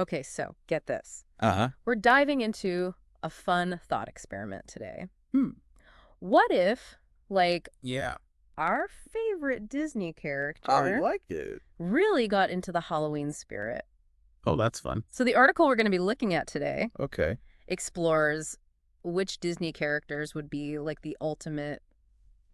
Okay, so get this. Uh-huh. We're diving into a fun thought experiment today. Hmm. What if, like, Yeah. our favorite Disney I character like it. really got into the Halloween spirit? Oh, that's fun. So the article we're going to be looking at today Okay. explores which Disney characters would be like the ultimate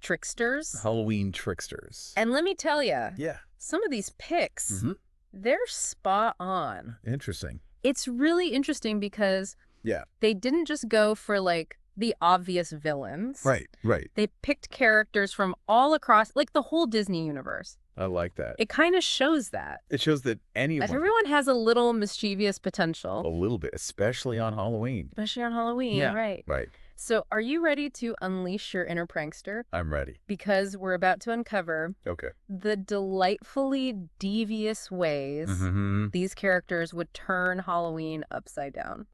tricksters. Halloween tricksters. And let me tell you, Yeah. some of these picks, Mm-hmm. they're spot on. Interesting. It's really interesting because Yeah. they didn't just go for like the obvious villains. Right. They picked characters from all across, like the whole Disney universe. I like that. It kind of shows that. It shows that Everyone has a little mischievous a potential. little bit, especially on Halloween. Especially on Halloween, Yeah. right? Right. So are you ready to unleash your inner prankster? I'm ready. Because we're about to uncover Okay. the delightfully devious ways Mm-hmm. these characters would turn Halloween upside down.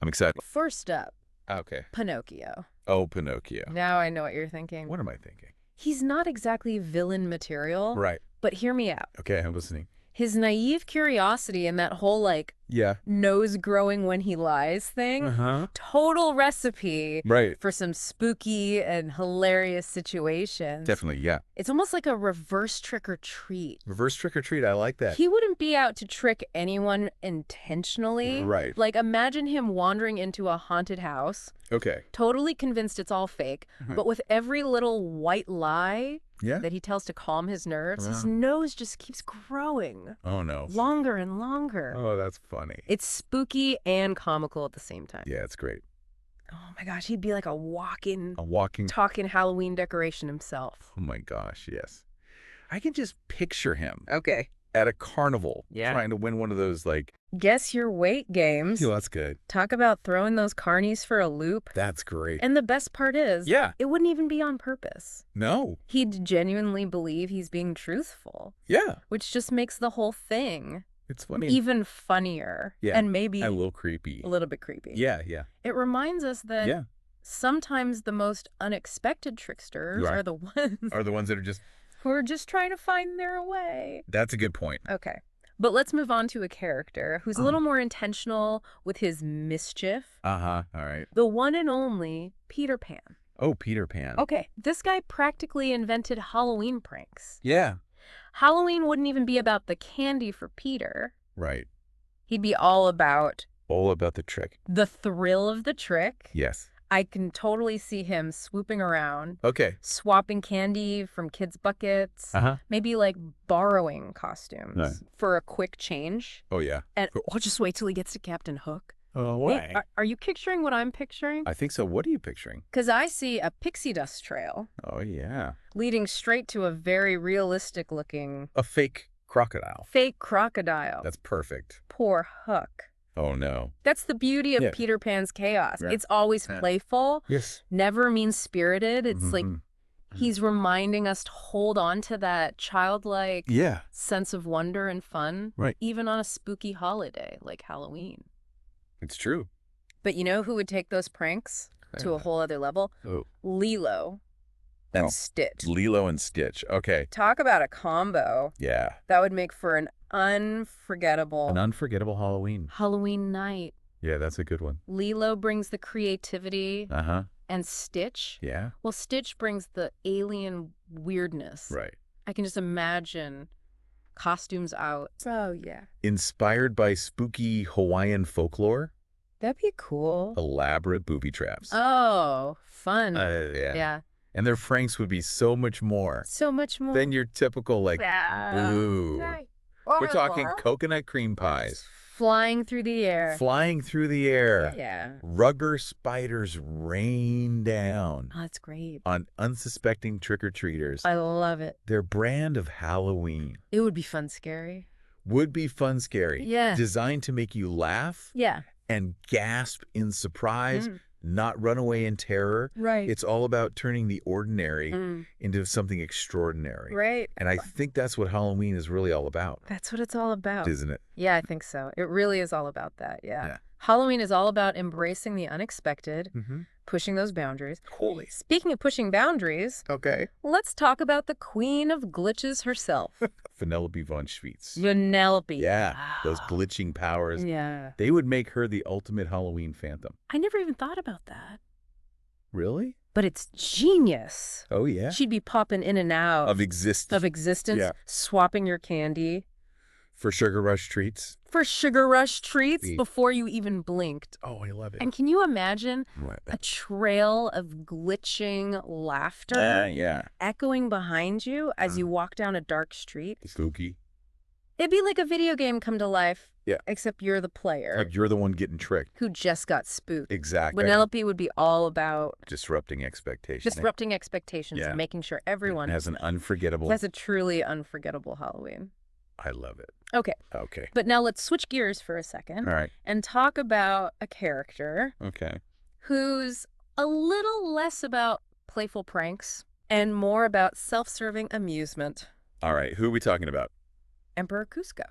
I'm excited. First up, Okay. Pinocchio. Oh, Pinocchio. Now I know what you're thinking. What am I thinking? He's not exactly villain material, Right. but hear me out. Okay, I'm listening. His naive curiosity and that whole, like, Yeah. nose growing when he lies thing, Uh-huh. total recipe Right. for some spooky and hilarious situations. Definitely, yeah. It's almost like a reverse trick or treat. Reverse trick or treat, I like that. He wouldn't be out to trick anyone intentionally. Right. Like, imagine him wandering into a haunted house, Okay. totally convinced it's all fake, but with every little white lie Yeah. that he tells to calm his nerves, his Yeah. nose just keeps growing Oh, no. longer and longer. Oh, that's funny. It's spooky and comical at the same time. Yeah, it's great. Oh my gosh, he'd be like a walking, A walking... talking Halloween decoration himself. Oh, my gosh, yes. I can just picture him Okay. at a carnival Yeah. trying to win one of those, like... Guess your weight games. Oh, that's good. Talk about throwing those carnies for a loop. That's great. And the best part is, Yeah. it wouldn't even be on purpose. No. He'd genuinely believe he's being truthful, Yeah. which just makes the whole thing It's funny. even funnier. Yeah. And maybe A little creepy. a little bit creepy. Yeah, yeah. It reminds us that Yeah. sometimes the most unexpected tricksters Right. are the ones Are the ones that are just... who are just trying to find their way. That's a good point. Okay. But let's move on to a character who's a little more intentional with his mischief. Uh-huh. All right. The one and only Peter Pan. Oh, Peter Pan. Okay, this guy practically invented Halloween pranks. Yeah. Halloween wouldn't even be about the candy for Peter. Right. He'd be all about All about the trick. the thrill of the trick. Yes. I can totally see him swooping around, Okay. swapping candy from kids' buckets, Uh-huh. maybe like borrowing costumes Right. for a quick change. Oh, yeah. And I'll just wait till he gets to Captain Hook. Oh, Hey, are you picturing what I'm picturing? I think so. What are you picturing? Because I see a pixie dust trail Oh, yeah. leading straight to a very realistic looking A fake crocodile. fake crocodile. That's perfect. Poor Hook. Oh, no. That's the beauty of Yeah. Peter Pan's chaos. Yeah. It's always Yeah. playful, Yes. never mean-spirited. It's like Mhm. he's reminding us to hold on to that childlike Yeah. sense of wonder and fun, Right. even on a spooky holiday like Halloween. It's true. But you know who would take those pranks to a whole other level? Oh. Lilo and Oh. Stitch. Lilo and Stitch. Okay. Talk about a combo. Yeah. That would make for an unforgettable An unforgettable Halloween. Halloween night. Yeah, that's a good one. Lilo brings the creativity Uh-huh. and Stitch, Yeah. well, Stitch brings the alien weirdness. Right. I can just imagine costumes out. Oh, yeah. Inspired by spooky Hawaiian folklore, That'd be cool. elaborate booby traps. Oh, fun. Yeah. Yeah. And their pranks would be so much more So much more. than your typical, like, Yeah. boo. We're talking coconut cream pies, Flying through the air. flying through the air. Yeah. Rugger spiders rain down Oh, that's great. on unsuspecting trick-or-treaters. I love it. Their brand of Halloween It would be fun, scary. would be fun, scary. Yeah. Designed to make you laugh Yeah. and gasp in surprise, not run away in terror. Right. It's all about turning the ordinary Mm. into something extraordinary. Right. And I think that's what Halloween is really all about, That's what it's all about. isn't it? Yeah, I think so. It really is all about that. Yeah. Yeah. Halloween is all about embracing the unexpected, Mm-hmm. pushing those boundaries. Holy. Speaking of pushing boundaries, Okay. let's talk about the queen of glitches herself, Vanellope von Schweetz. Vanellope. Yeah, those Wow. glitching powers. Yeah. They would make her the ultimate Halloween phantom. I never even thought about that. Really? But it's genius. Oh, yeah. She'd be popping in and out Of existence. Yeah. swapping your candy For Sugar Rush treats. for Sugar Rush treats Sweet. before you even blinked. Oh, I love it. And can you imagine What? a trail of glitching laughter Yeah. echoing behind you as you walk down a dark street? Spooky. It'd be like a video game come to life, Yeah. except you're the player Like you're the one getting tricked. who just got spooked. Exactly. Vanellope would be all about Disrupting expectations. disrupting expectations Yeah. and making sure everyone Has an unforgettable. has a truly unforgettable Halloween. I love it. Okay, Okay. but now let's switch gears for a second All right. and talk about a character Okay. who's a little less about playful pranks and more about self-serving amusement. All right. Who are we talking about? Emperor Cusco.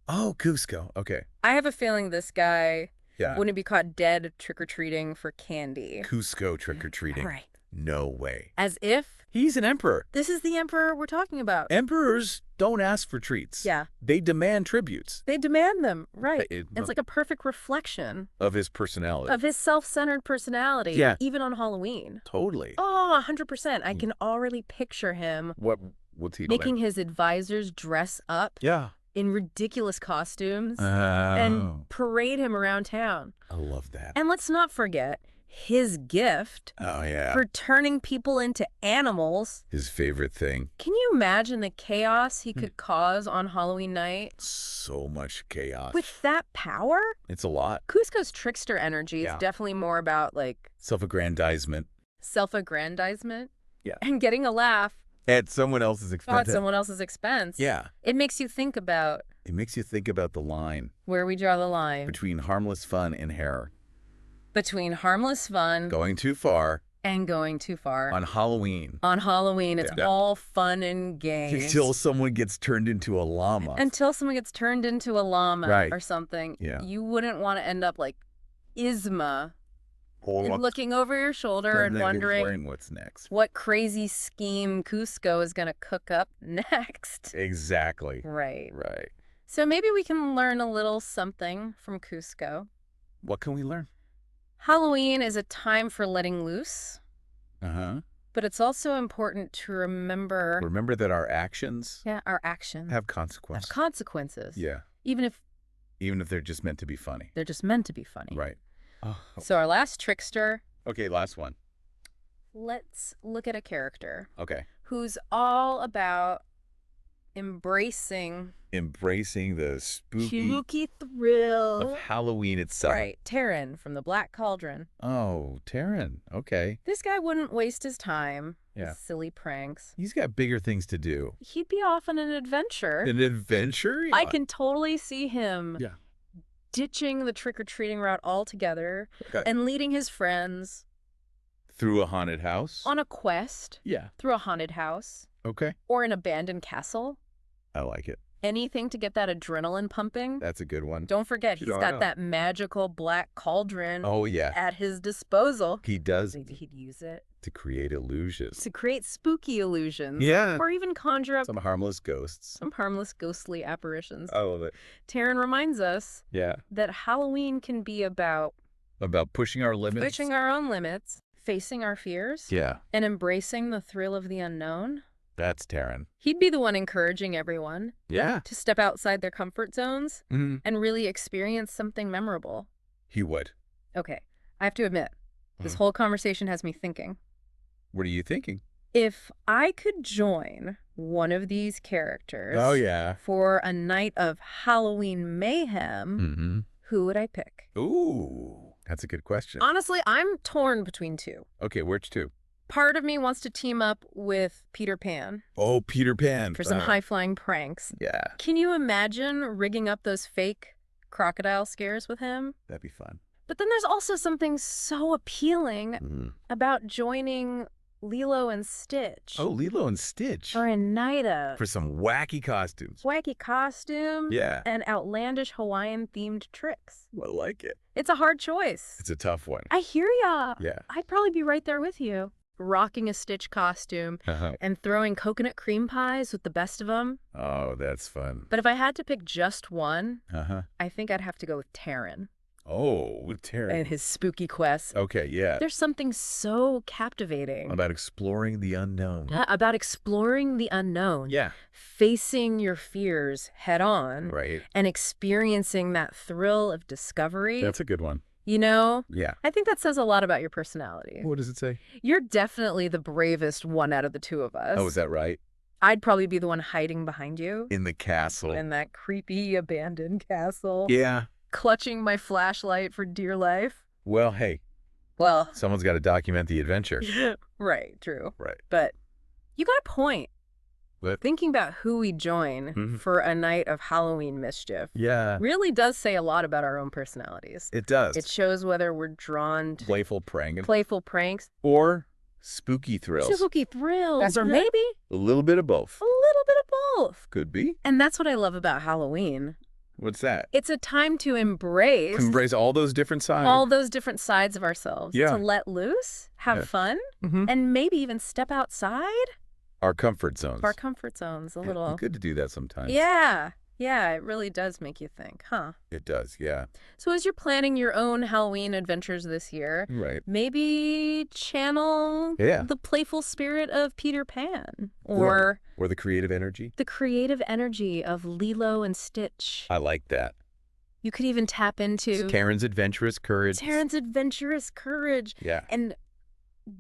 Oh, Cusco. Okay. I have a feeling this guy Yeah. wouldn't be caught dead trick-or-treating for candy. Cusco trick-or-treating. Right. No way. As if He's an emperor. this is the emperor we're talking about. Emperors don't ask for treats. Yeah. They demand tributes They demand them. Right. It- It's like a perfect reflection of his personality. of his self-centered personality. Yeah. Even on Halloween. Totally. Oh, 100%. I can already picture him What's he making doing? his advisors dress up Yeah. in ridiculous costumes Oh. and parade him around town. I love that. And let's not forget his gift Oh, yeah. for turning people into animals. His favorite thing. Can you imagine the chaos he could cause on Halloween night? So much chaos. With that power? It's a lot. Cusco's trickster energy Yeah. is definitely more about like Self-aggrandizement. self-aggrandizement Yeah. and getting a laugh At someone else's expense. at someone else's expense. Yeah. It makes you think about It makes you think about the line where we draw the line between harmless fun and terror. between harmless fun Going too far and going too far. on Halloween. On Halloween, it's Yeah. all fun and games. Until someone gets turned into a llama. Until someone gets turned into a llama Right. or something. Yeah. You wouldn't want to end up like Isma, Or looking over your shoulder and wondering what's next. what crazy scheme Cusco is going to cook up next. Exactly. Right. Right. So maybe we can learn a little something from Cusco. What can we learn? Halloween is a time for letting loose, Uh-huh. but it's also important to remember Remember that our actions our actions have consequences. have consequences. Yeah. Even if Even if they're just meant to be funny. they're just meant to be funny. Right. Oh. So our last trickster, Okay, last one. let's look at a character Okay. who's all about embracing Embracing the spooky thrill. of Halloween itself. Right. Taryn from the Black Cauldron. Oh, Taryn. Okay. This guy wouldn't waste his time Yeah. with silly pranks. He's got bigger things to do. He'd be off on an adventure. An adventure? I can totally see him Yeah. ditching the trick-or-treating route altogether Okay. and leading his friends Through a haunted house? on a quest Yeah. through a haunted house Okay. or an abandoned castle. I like it. Anything to get that adrenaline pumping. That's a good one. Don't forget, he's Yeah, I got know. that magical black cauldron Oh, yeah. at his disposal. He does Maybe he'd use it to create illusions. to create spooky illusions. Yeah. Or even conjure up Some harmless ghosts. some harmless ghostly apparitions. I love it. Taryn reminds us Yeah. that Halloween can be about About pushing our limits. pushing our own limits, facing our fears, Yeah. and embracing the thrill of the unknown. That's Taryn. He'd be the one encouraging everyone Yeah. to step outside their comfort zones Mm-hmm. and really experience something memorable. He would. Okay, I have to admit, this Mhm. whole conversation has me thinking. What are you thinking? If I could join one of these characters Oh, yeah. for a night of Halloween mayhem, Mm-hmm. who would I pick? Ooh. That's a good question. Honestly, I'm torn between two. Okay, which two? Part of me wants to team up with Peter Pan Oh, Peter Pan. for some high-flying pranks. Yeah. Can you imagine rigging up those fake crocodile scares with him? That'd be fun. But then there's also something so appealing Mm. about joining Lilo and Stitch Oh, Lilo and Stitch. for a night of For some wacky costumes. wacky costumes Yeah. and outlandish Hawaiian-themed tricks. I like it. It's a hard choice. It's a tough one. I hear ya. Yeah. I'd probably be right there with you. Rocking a Stitch costume and throwing coconut cream pies with the best of them. Oh, that's fun. But if I had to pick just one, Uh-huh. I think I'd have to go with Taran Oh, with Terry. and his spooky quest. Okay, yeah. There's something so captivating About exploring the unknown. about exploring the unknown, Yeah. facing your fears head on, Right. and experiencing that thrill of discovery. That's a good one. You know, Yeah. I think that says a lot about your personality. What does it say? You're definitely the bravest one out of the two of us. Oh, is that right? I'd probably be the one hiding behind you In the castle. in that creepy abandoned castle, Yeah. clutching my flashlight for dear life. Well, hey, Well, someone's got to document the adventure. right, true. Right. But you got a point. What? Thinking about who we join Mhm. for a night of Halloween mischief Yeah. really does say a lot about our own personalities. It does. It shows whether we're drawn to Playful pranking. playful pranks, Or spooky thrills. spooky thrills, That's or right. maybe A little bit of both. a little bit of both. Could be. And that's what I love about Halloween. What's that? It's a time to embrace Embrace all those different sides. all those different sides of ourselves, Yeah. to let loose, have Yeah. fun, Mhm. and maybe even step outside Our comfort zones. of our comfort zones a Yeah, little. good to do that sometimes. Yeah. Yeah, it really does make you think, huh? It does, yeah. So as you're planning your own Halloween adventures this year, Right. maybe channel Yeah. the playful spirit of Peter Pan or Or the creative energy. the creative energy of Lilo and Stitch. I like that. You could even tap into Karen's adventurous courage. Taran's adventurous courage Yeah. and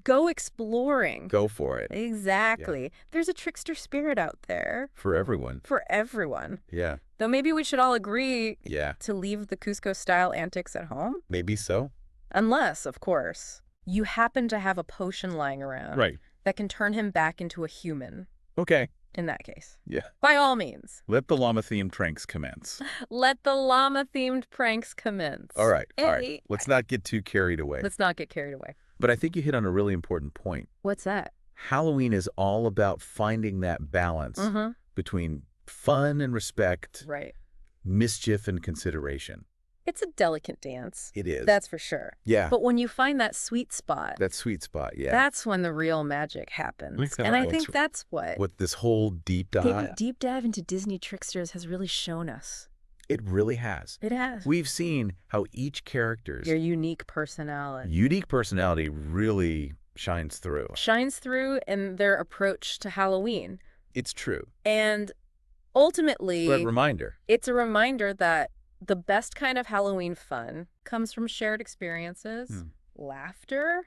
go exploring. Go for it. Exactly. There's a trickster spirit out there For everyone. for everyone. Yeah. Though maybe we should all agree Yeah. to leave the Cusco-style antics at home. Maybe so. Unless, of course, you happen to have a potion lying around Right. that can turn him back into a human Okay. in that case. Yeah. By all means, Let the llama-themed pranks commence. let the llama-themed pranks commence. All right. All Hey. right. Let's not get too carried away. Let's not get carried away. But I think you hit on a really important point. What's that? Halloween is all about finding that balance Mm-hmm. between fun and respect, Right. mischief and consideration. It's a delicate dance. It is. That's for sure. Yeah. But when you find that sweet spot, That sweet spot, yeah. that's when the real magic happens. Exactly. And I think that's What this whole deep taking dive, a deep dive into Disney Tricksters has really shown us. it really has. It has. We've seen how each character's Your unique personality unique personality really shines through. shines through in their approach to Halloween. It's true. And ultimately, But reminder. it's a reminder that the best kind of Halloween fun comes from shared experiences, laughter,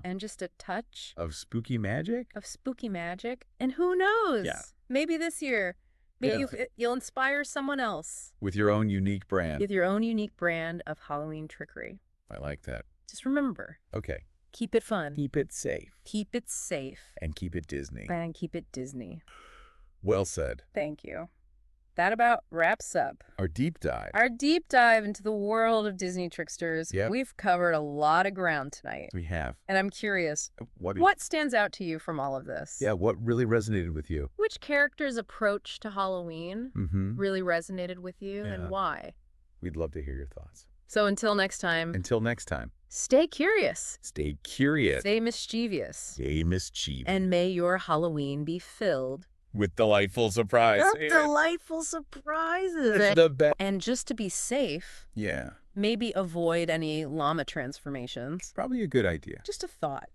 and just a touch Of spooky magic? of spooky magic. And who knows? Yeah. Maybe this year, maybe Yeah. you'll inspire someone else With your own unique brand. with your own unique brand of Halloween trickery. I like that. Just remember, Okay. keep it fun, Keep it safe. keep it safe, And keep it Disney. and keep it Disney. Well said. Thank you. That about wraps up Our deep dive. our deep dive into the world of Disney Tricksters. Yep. We've covered a lot of ground tonight. We have. And I'm curious, What stands out to you from all of this? Yeah, what really resonated with you? Which character's approach to Halloween Mm-hmm. really resonated with you Yeah. and why? We'd love to hear your thoughts. So until next time, Until next time, stay curious, stay curious. stay mischievous, Stay mischievous. and may your Halloween be filled With delightful surprise. with delightful surprises. It's the best. And just to be safe, Yeah. maybe avoid any llama transformations. Probably a good idea. Just a thought.